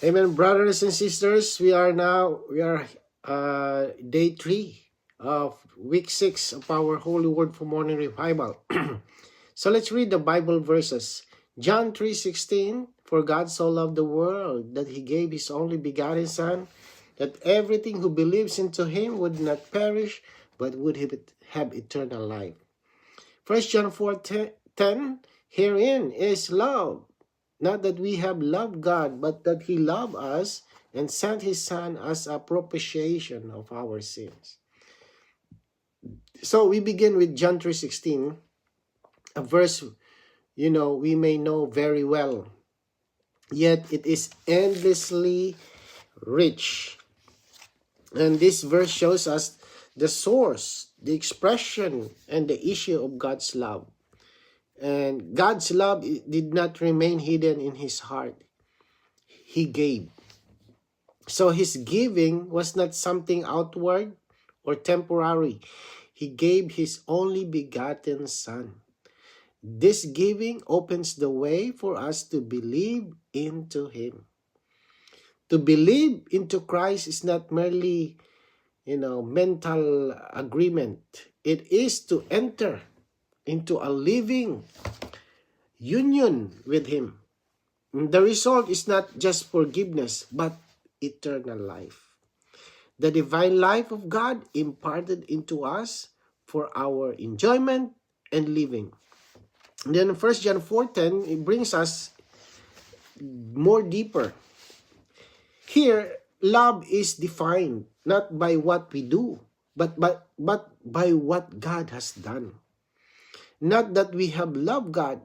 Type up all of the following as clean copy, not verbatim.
Amen, brothers and sisters. We are day 3 of week 6 of our Holy Word for Morning Revival. So let's read the Bible verses. John 3:16. For God so loved the world that he gave his only begotten Son, that everything who believes into him would not perish, but would have eternal life. 1 John 4:10. Herein is love, not that we have loved God, but that he loved us and sent his Son as a propitiation of our sins. So we begin with John 3:16, a verse we may know very well, yet it is endlessly rich. And this verse shows us the source, the expression, and the issue of God's love. And God's love did not remain hidden in his heart. He gave. So his giving was not something outward or temporary. He gave his only begotten Son. This giving opens the way for us to believe into him. To believe into Christ is not merely, mental agreement. It is to enter into a living union with him. The result is not just forgiveness, but eternal life. The divine life of God imparted into us for our enjoyment and living. And then 1 John 4:10, it brings us more deeper. Here, love is defined not by what we do, but by what God has done. Not that we have loved God,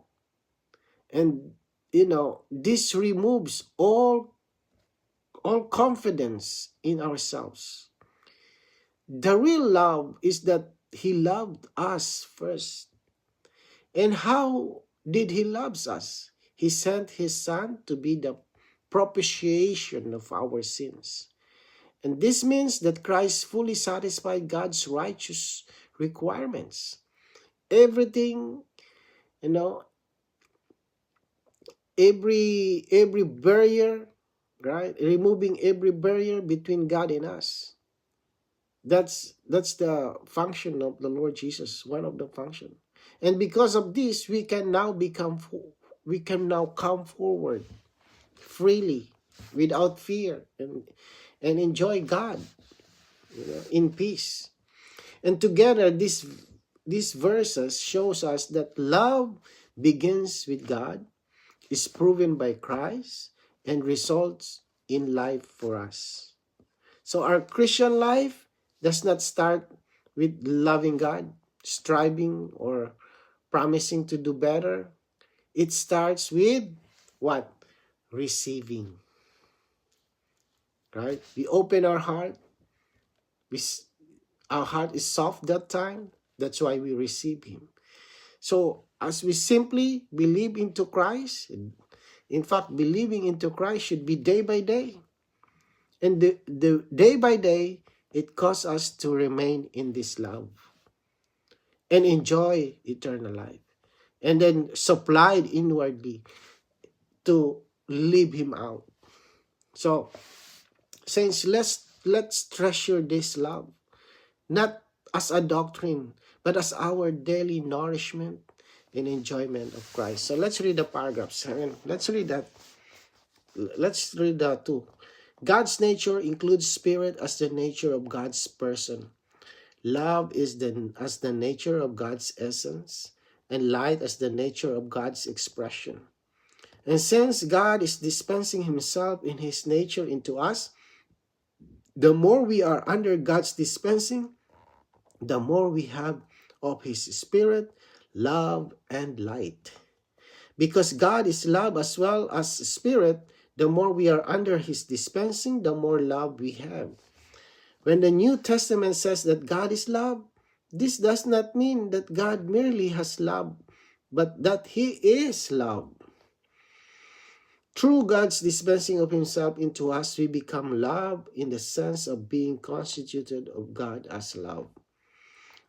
and this removes all confidence in ourselves. The real love is that he loved us first. And how did he love us? He sent his Son to be the propitiation of our sins. And this means that Christ fully satisfied God's righteous requirements. Everything, every barrier, right? Removing every barrier between God and us. That's the function of the Lord Jesus, one of the function. And because of this, we can now come forward freely, without fear, and enjoy God, in peace. And together, these verses shows us that love begins with God, is proven by Christ, and results in life for us. So our Christian life does not start with loving God, striving, or promising to do better. It starts with what? Receiving. Right? We open our heart. Our heart is soft that time. That's why we receive him. So as we simply believe into Christ, in fact, believing into Christ should be day by day. And the day by day, it causes us to remain in this love and enjoy eternal life. And then supplied inwardly to live him out. So, saints, let's treasure this love, not as a doctrine, but as our daily nourishment and enjoyment of Christ. So let's read the paragraphs. And let's read that. Let's read that too. God's nature includes spirit as the nature of God's person. Love is as the nature of God's essence, and light as the nature of God's expression. And since God is dispensing himself in his nature into us, the more we are under God's dispensing, the more we have of his spirit, love, and light. Because God is love as well as spirit, the more we are under his dispensing, the more love we have. When the New Testament says that God is love, this does not mean that God merely has love, but that he is love. Through God's dispensing of himself into us, we become love in the sense of being constituted of God as love.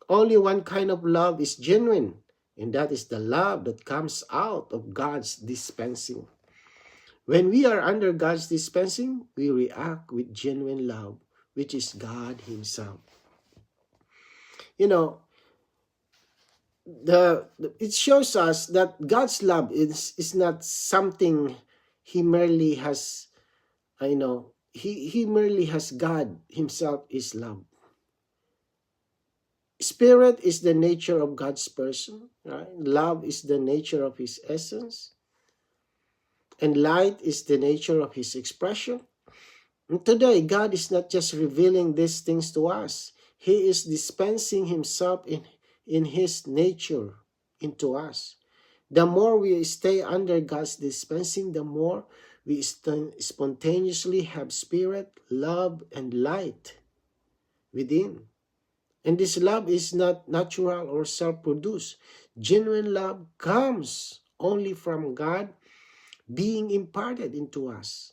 Only one kind of love is genuine, and that is the love that comes out of God's dispensing. When we are under God's dispensing, we react with genuine love, which is God Himself. You know, it shows us that God's love is not something He merely has, He merely has. God Himself is love. Spirit is the nature of God's person, right? Love is the nature of His essence, and light is the nature of His expression. And today, God is not just revealing these things to us. He is dispensing Himself in His nature into us. The more we stay under God's dispensing, the more we spontaneously have spirit, love, and light within. And this love is not natural or self-produced. Genuine love comes only from God being imparted into us.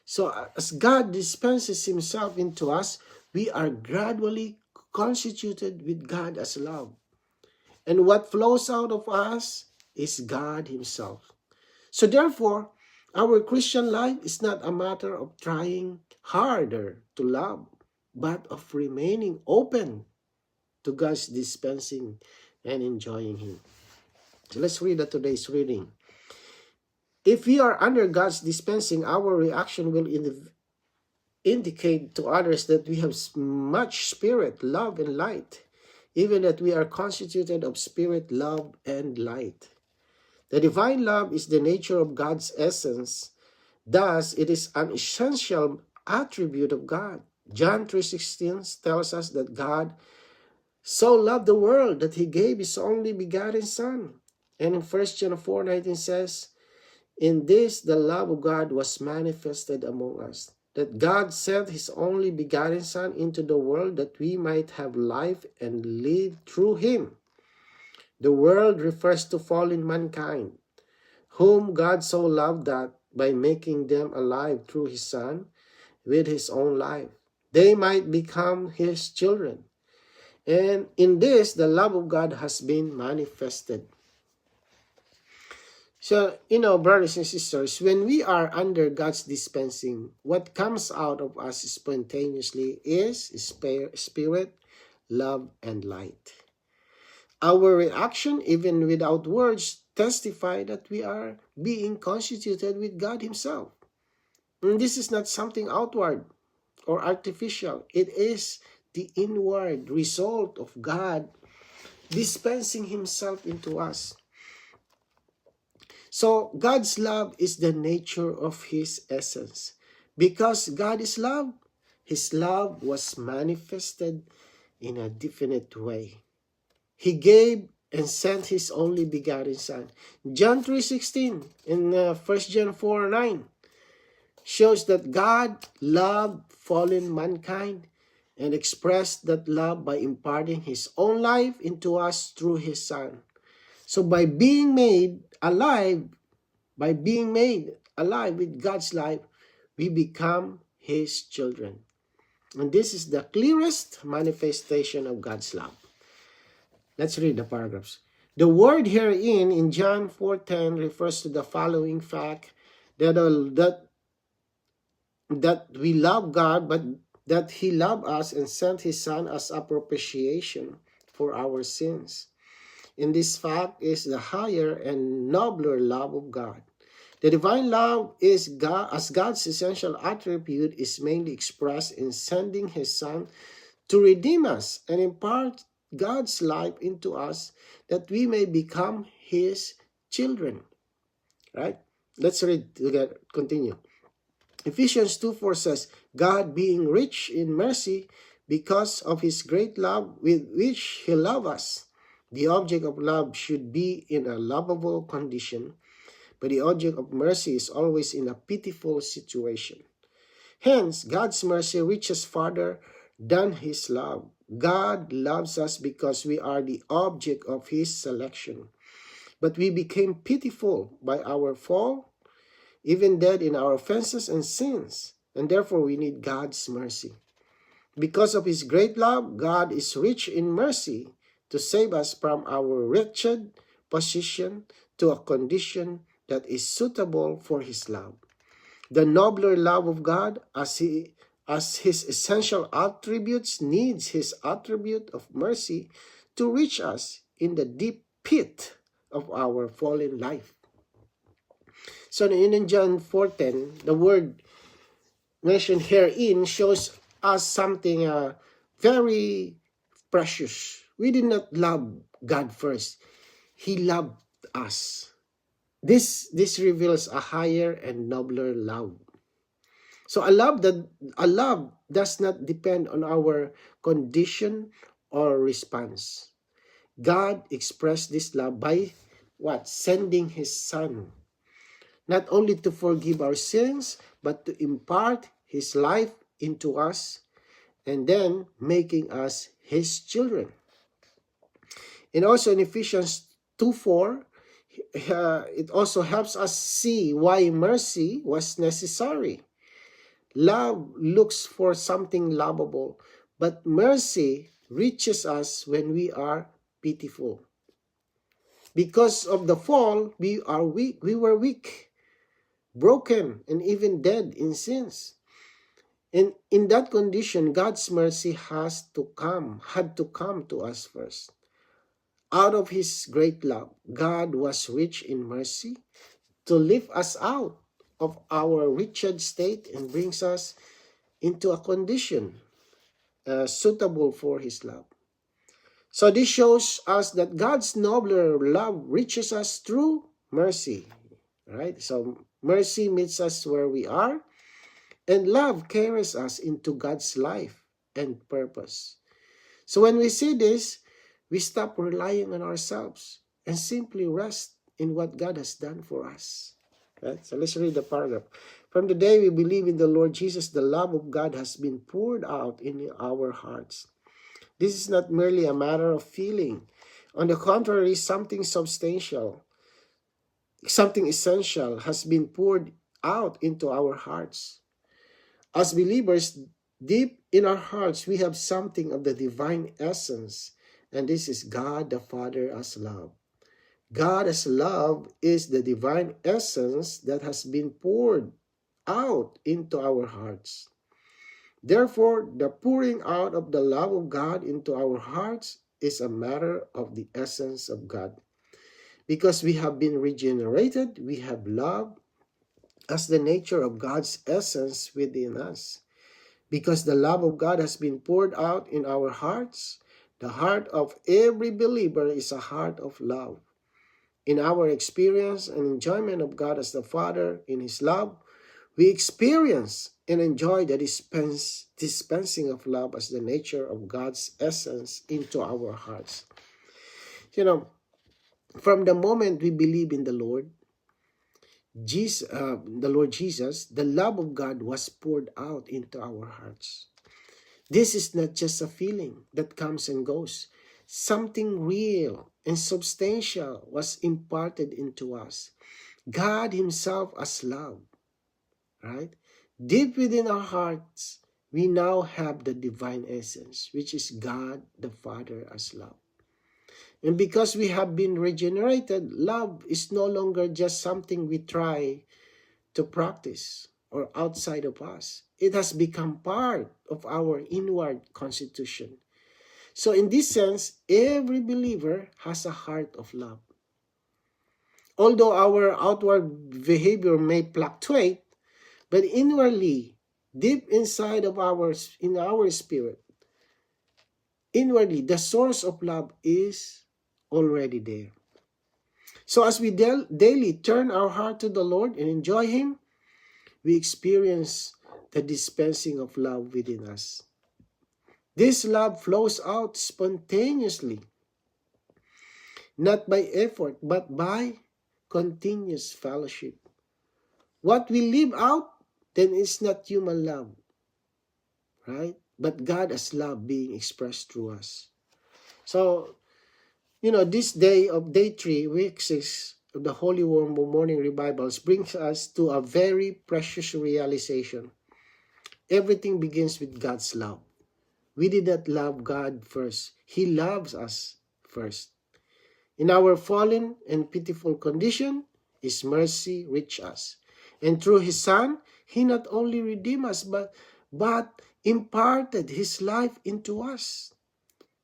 So as God dispenses Himself into us, we are gradually constituted with God as love. And what flows out of us is God Himself. So therefore, our Christian life is not a matter of trying harder to love, but of remaining open to God's dispensing and enjoying Him. So let's read today's reading. If we are under God's dispensing, our reaction will indicate to others that we have much spirit, love, and light, even that we are constituted of spirit, love, and light. The divine love is the nature of God's essence. Thus, it is an essential attribute of God. John 3:16 tells us that God so loved the world that He gave His only begotten Son. And in 1 John 4:19 says, in this the love of God was manifested among us, that God sent His only begotten Son into the world that we might have life and live through Him. The world refers to fallen mankind, whom God so loved that by making them alive through His Son with His own life, they might become His children. And in this, the love of God has been manifested. So, brothers and sisters, when we are under God's dispensing, what comes out of us spontaneously is spirit, love, and light. Our reaction, even without words, testify that we are being constituted with God Himself. And this is not something outward or artificial. It is the inward result of God dispensing Himself into us. So God's love is the nature of His essence. Because God is love, His love was manifested in a definite way. He gave and sent His only begotten Son. John 3:16 and 1 John 4:9 shows that God loved fallen mankind and expressed that love by imparting His own life into us through His Son. So by being made alive with God's life, we become His children. And this is the clearest manifestation of God's love. Let's read the paragraphs. The word herein in John 4:10 refers to the following fact, that we love God, but that He loved us and sent His Son as a propitiation for our sins. In this fact is the higher and nobler love of God. The divine love is God, as God's essential attribute, is mainly expressed in sending His Son to redeem us and impart God's life into us that we may become His children. Right? Let's read together. Continue. Ephesians 2:4 says, God being rich in mercy because of His great love with which He loved us. The object of love should be in a lovable condition, but the object of mercy is always in a pitiful situation. Hence, God's mercy reaches farther than His love. God loves us because we are the object of His selection. But we became pitiful by our fall, even dead in our offenses and sins, and therefore we need God's mercy. Because of His great love, God is rich in mercy to save us from our wretched position to a condition that is suitable for His love. The nobler love of God, as his essential attributes, needs his attribute of mercy to reach us in the deep pit of our fallen life. So in John 4:10, the word mentioned herein shows us something very precious. We did not love God first. He loved us. This reveals a higher and nobler love. So a love does not depend on our condition or response. God expressed this love by what? Sending his son. Not only to forgive our sins, but to impart his life into us and then making us his children. And also in Ephesians 2:4, it also helps us see why mercy was necessary. Love looks for something lovable, but mercy reaches us when we are pitiful. Because of the fall, we are weak. We were weak, broken, and even dead in sins. And in that condition, God's mercy had to come to us first. Out of his great love, God was rich in mercy to lift us out of our wretched state and brings us into a condition suitable for his love. So this shows us that God's nobler love reaches us through mercy, right? So mercy meets us where we are, and love carries us into God's life and purpose. So when we see this, we stop relying on ourselves and simply rest in what God has done for us. Right? So let's read the paragraph. From the day we believe in the Lord Jesus, the love of God has been poured out in our hearts. This is not merely a matter of feeling. On the contrary, something substantial, something essential has been poured out into our hearts. As believers, deep in our hearts, we have something of the divine essence, and this is God the Father as love. God as love is the divine essence that has been poured out into our hearts. Therefore, the pouring out of the love of God into our hearts is a matter of the essence of God. Because we have been regenerated, we have love as the nature of God's essence within us. Because the love of God has been poured out in our hearts, the heart of every believer is a heart of love. In our experience and enjoyment of God as the Father in his love, we experience and enjoy the dispensing of love as the nature of God's essence into our hearts. You know, from the moment we believe in the Lord Jesus, the love of God was poured out into our hearts. This is not just a feeling that comes and goes. Something real and substantial was imparted into us. God himself as love, right? Deep within our hearts, we now have the divine essence, which is God the Father as love. And because we have been regenerated, love is no longer just something we try to practice or outside of us. It has become part of our inward constitution. So in this sense, every believer has a heart of love. Although our outward behavior may fluctuate, but inwardly, deep inside of in our spirit, inwardly, the source of love is already there. So as we daily turn our heart to the Lord and enjoy him, we experience the dispensing of love within us. This love flows out spontaneously, not by effort, but by continuous fellowship. What we live out, then is not human love, right? But God as love being expressed through us. So, this day 3, week 6 of the Holy Morning Revivals brings us to a very precious realization. Everything begins with God's love. We did not love God first. He loves us first. In our fallen and pitiful condition, his mercy reached us. And through his Son, He not only redeemed us, but imparted His life into us.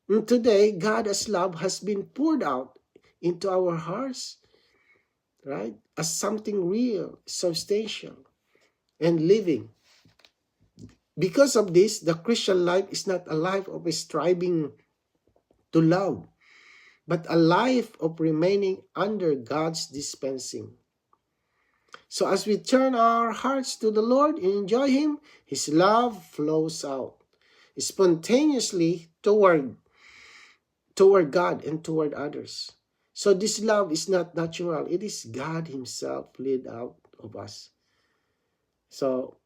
And today, God's love has been poured out into our hearts, right? As something real, substantial, and living. Because of this, the Christian life is not a life of striving to love, but a life of remaining under God's dispensing. So as we turn our hearts to the Lord and enjoy Him, His love flows out spontaneously toward God and toward others. So this love is not natural. It is God Himself led out of us. So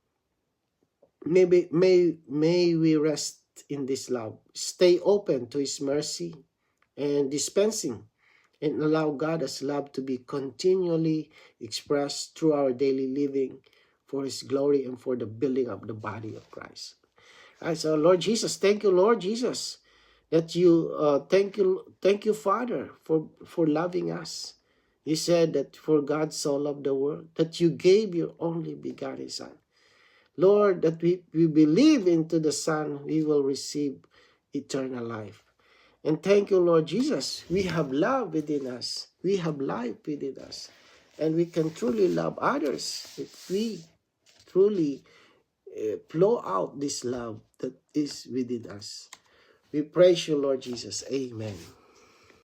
may we rest in this love. Stay open to His mercy and dispensing, and allow God's love to be continually expressed through our daily living for His glory and for the building of the body of Christ. All right, so Lord Jesus, thank you, Lord Jesus, that you, thank you, Father, for loving us. You said that for God so loved the world, that you gave your only begotten Son. Lord, that we believe into the Son, we will receive eternal life. And thank you, Lord Jesus, we have love within us. We have life within us. And we can truly love others if we truly flow out this love that is within us. We praise you, Lord Jesus. Amen.